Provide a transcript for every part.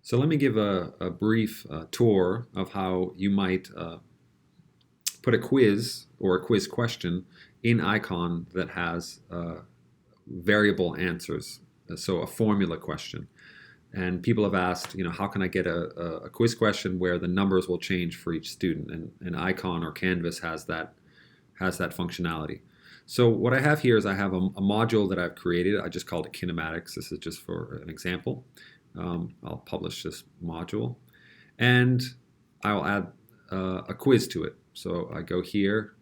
So let me give a brief tour of how you might put a quiz or a quiz question in Icon that has variable answers. So a formula question. And people have asked, how can I get a quiz question where the numbers will change for each student? And Icon or Canvas has that functionality. So what I have here is I have a module that I've created. I just called it kinematics. This is just for an example. I'll publish this module, and I'll add a quiz to it. So I go here.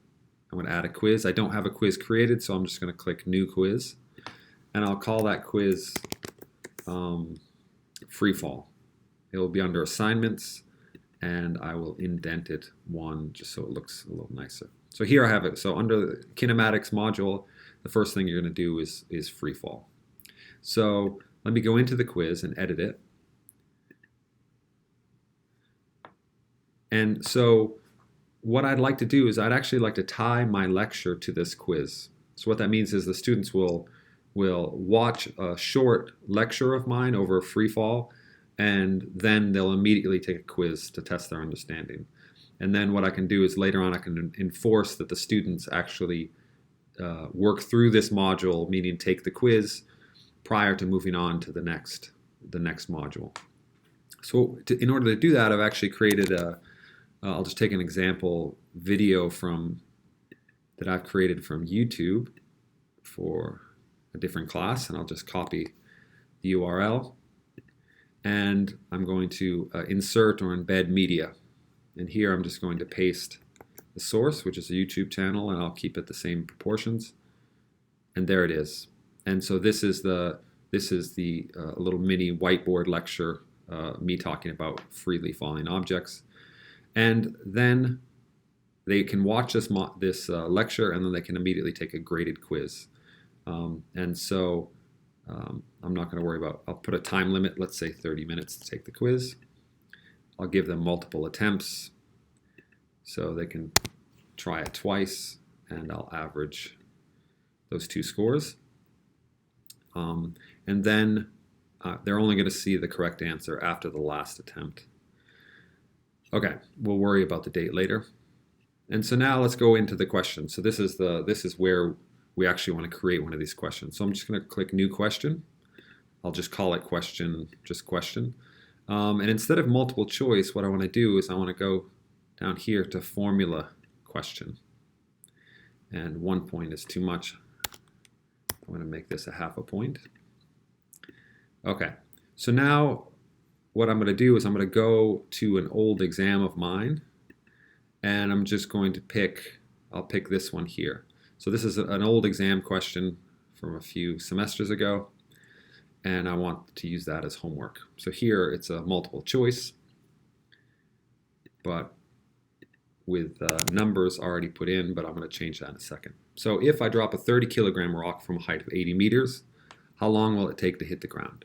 I'm going to add a quiz. I don't have a quiz created, so I'm just going to click New Quiz, and I'll call that quiz Freefall. It will be under Assignments, and I will indent it one just so it looks a little nicer. So here I have it. So under the kinematics module, the first thing you're going to do is Freefall. So let me go into the quiz and edit it. And so what I'd like to do is I'd actually like to tie my lecture to this quiz. So what that means is the students will watch a short lecture of mine over Freefall, and then they'll immediately take a quiz to test their understanding. And then what I can do is later on I can enforce that the students actually work through this module, meaning take the quiz prior to moving on to the next module. So in order to do that, I've actually created I'll just take an example video that I've created from YouTube for a different class, and I'll just copy the URL, and I'm going to insert or embed media. And here I'm just going to paste the source, which is a YouTube channel, and I'll keep it the same proportions. And there it is. And so this is the little mini whiteboard lecture, me talking about freely falling objects. And then they can watch this lecture, and then they can immediately take a graded quiz. And so I'm not going to worry about, I'll put a time limit, let's say 30 minutes to take the quiz. I'll give them multiple attempts so they can try it twice, and I'll average those two scores. And then they're only going to see the correct answer after the last attempt. Okay, we'll worry about the date later. And so now let's go into the question. So this is where we actually want to create one of these questions. So I'm just going to click New Question. I'll just call it question. And instead of multiple choice, what I want to do is I want to go down here to Formula Question. And 1 point is too much. I'm going to make this a half a point. Okay, so now what I'm going to do is I'm going to go to an old exam of mine, and I'm just going to I'll pick this one here. So this is an old exam question from a few semesters ago, and I want to use that as homework. So here it's a multiple choice, but with numbers already put in, but I'm going to change that in a second. So if I drop a 30 kilogram rock from a height of 80 meters, how long will it take to hit the ground?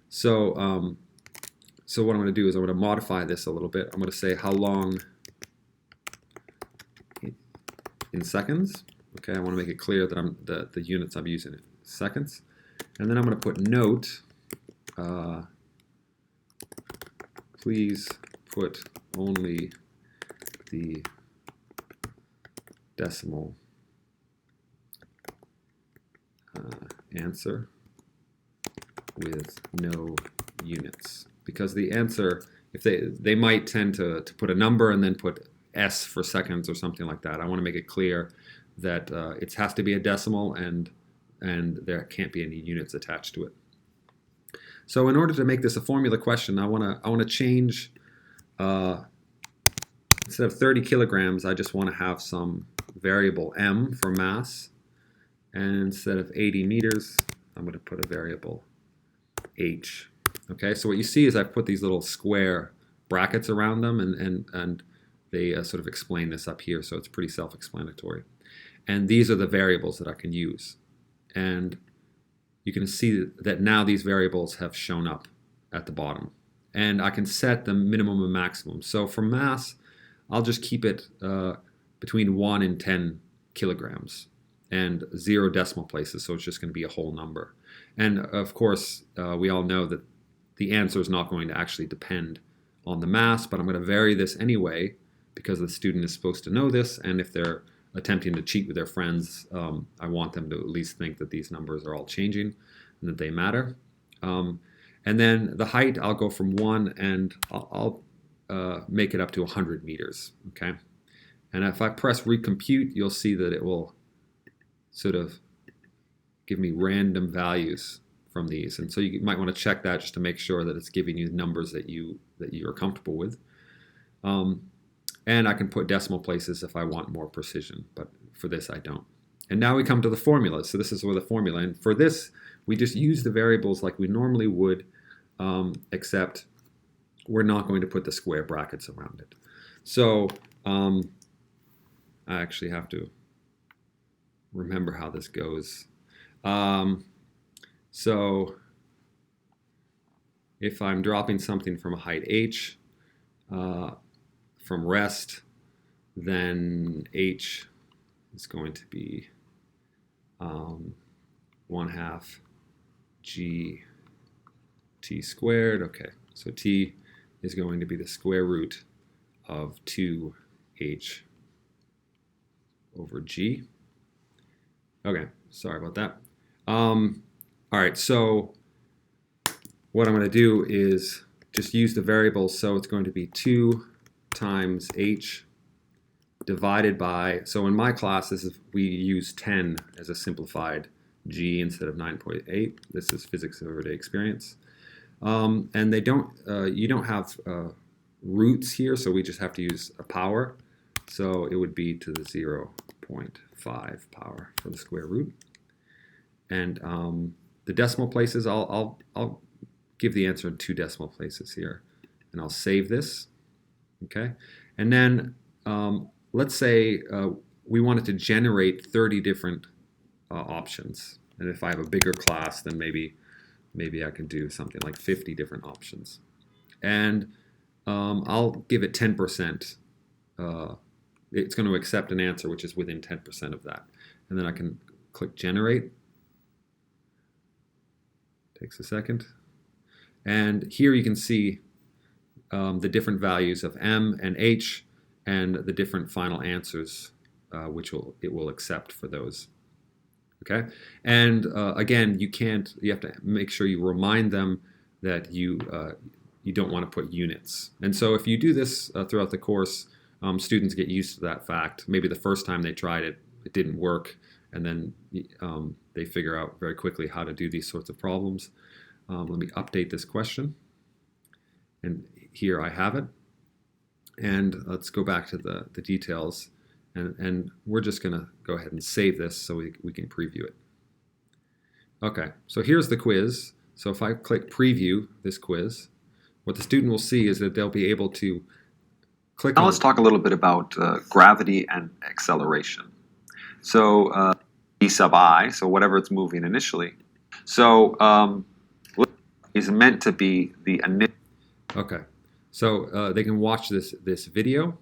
So so what I'm going to do is I'm going to modify this a little bit. I'm going to say how long in seconds. Okay, I want to make it clear that the units I'm using it seconds. And then I'm going to put note, please put only the decimal answer with no units. Because the answer, if they might tend to put a number and then put S for seconds or something like that. I want to make it clear that it has to be a decimal, and there can't be any units attached to it. So in order to make this a formula question, I want to change, instead of 30 kilograms, I just want to have some variable m for mass, and instead of 80 meters, I'm going to put a variable h. Okay, so what you see is I've put these little square brackets around them, and they sort of explain this up here, so it's pretty self-explanatory. And these are the variables that I can use. And you can see that now these variables have shown up at the bottom. And I can set the minimum and maximum. So for mass, I'll just keep it between 1 and 10 kilograms and 0 decimal places, so it's just going to be a whole number. And of course, we all know that the answer is not going to actually depend on the mass, but I'm going to vary this anyway because the student is supposed to know this, and if they're attempting to cheat with their friends, I want them to at least think that these numbers are all changing and that they matter. And then the height, I'll go from 1 and I'll make it up to 100 meters, okay? And if I press recompute, you'll see that it will sort of give me random values from these. And so you might want to check that just to make sure that it's giving you numbers that you're comfortable with. And I can put decimal places if I want more precision, but for this I don't. And now we come to the formula. So this is where the formula, and for this, we just use the variables like we normally would, except we're not going to put the square brackets around it. So I actually have to remember how this goes. So if I'm dropping something from a height h, from rest, then h is going to be 1/2 g t squared. Okay, so t is going to be the square root of 2h over g. Okay, sorry about that. All right, so what I'm going to do is just use the variables. So it's going to be 2 times h divided by, so in my class, we use 10 as a simplified g instead of 9.8. This is physics of everyday experience. And you don't have roots here, so we just have to use a power. So it would be to the 0.5 power for the square root. And the decimal places, I'll give the answer in 2 decimal places here. And I'll save this, okay? And then let's say we wanted to generate 30 different options. And if I have a bigger class, then maybe I can do something like 50 different options. And I'll give it 10%. It's going to accept an answer which is within 10% of that. And then I can click generate. Takes a second. And here you can see the different values of m and h and the different final answers which it will accept for those. Okay, and again, you have to make sure you remind them that you don't want to put units. And so if you do this throughout the course, students get used to that fact. Maybe the first time they tried it, it didn't work, and then they figure out very quickly how to do these sorts of problems. Let me update this question, and here I have it. And let's go back to the details. And we're just going to go ahead and save this so we can preview it. Okay, so here's the quiz. So if I click preview this quiz, what the student will see is that they'll be able to click on... Now let's talk a little bit about gravity and acceleration. So E sub I, so whatever it's moving initially. So is meant to be the initial... Okay, so they can watch this video,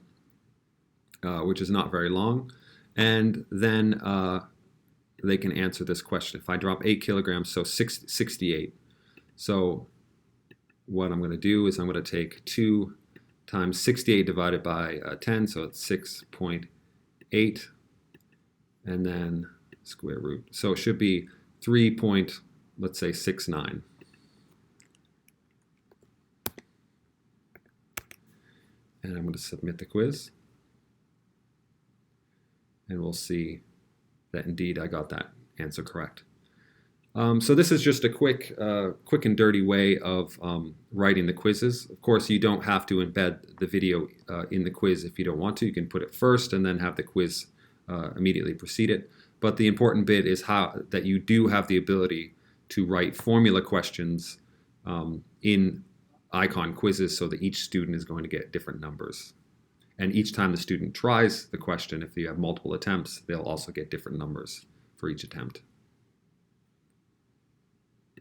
which is not very long, and then they can answer this question. If I drop 8 kilograms, so 68. So what I'm going to do is I'm going to take 2 times 68 divided by 10, so it's 6.8, and then square root. So it should be 3.69. And I'm going to submit the quiz. And we'll see that indeed I got that answer correct. So this is just a quick and dirty way of writing the quizzes. Of course, you don't have to embed the video in the quiz if you don't want to. You can put it first and then have the quiz immediately precede it. But the important bit is that you do have the ability to write formula questions in icon quizzes so that each student is going to get different numbers. And each time the student tries the question, if you have multiple attempts, they'll also get different numbers for each attempt.